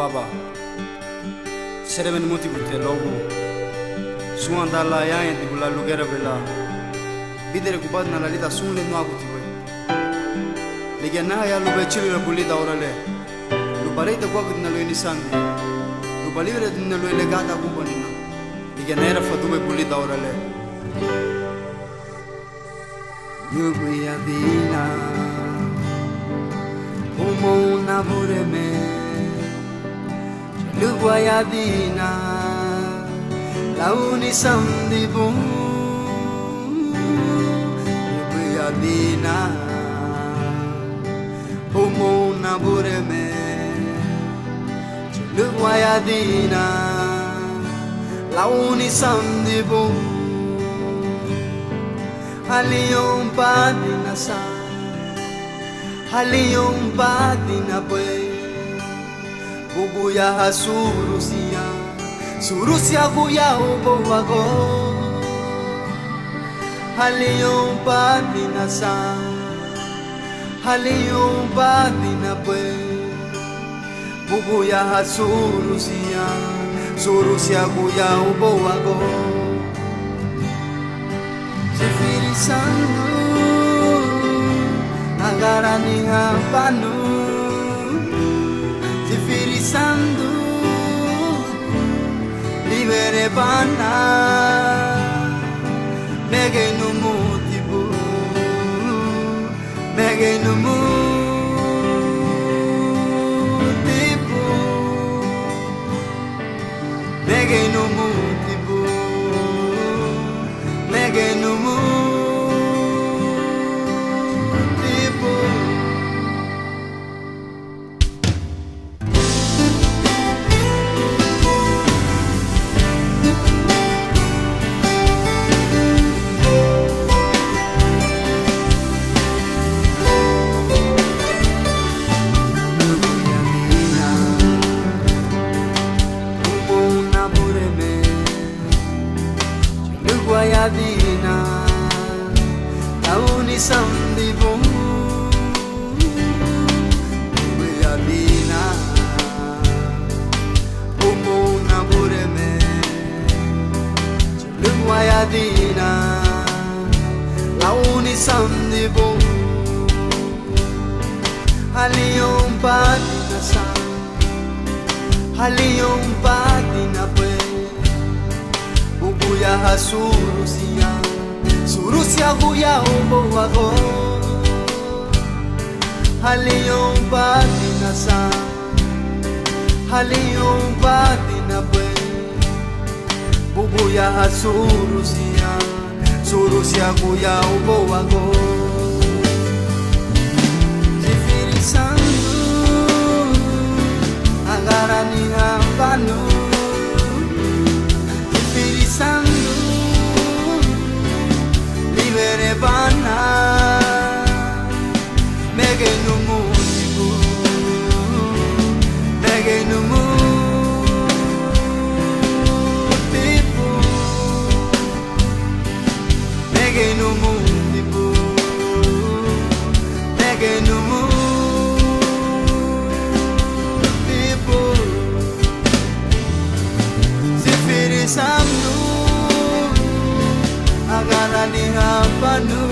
baba seremen moti bute logo suanda la ya en dibula lugera bela bidere kubad na lalita sunle no aguti we legena ya lu bechiri la buli da orale lu bareta kwa kudna lu nisandi lu balivere dinna lu legata kubonina legena era fatu we buli da orale yugo ya dina umona bureme Luguayadina, la unisandi boom. Luguayadina, umona bureme. Luguayadina, la unisandi boom. Halion padina sa, halion padina pues. Bubuya surusia, surusia buya ubowago. Halion padina sa, halion padina pue. Bubuya surusia, surusia buya ubowago. Sifirisando, agarani hapanu. Sifirisando, libere bana, mege no motivo, mege no motivo, mege no motivo, mege no motivo. Guayadina, la unisandi boom. Guayadina, umona bureme. Guayadina, la unisandi boom. Halion patina sa, halion patina pues. Bubuya surusia, surusia buya ubowago. Halion patina sa, halion patina pue. Bubuya surusia, surusia buya ubowago. Sifirisando, agarani hapanu. Libere bana, mege no motivo, mege no motivo, mege no motivo, mege no motivo. Sifirisando, agarani hapanu.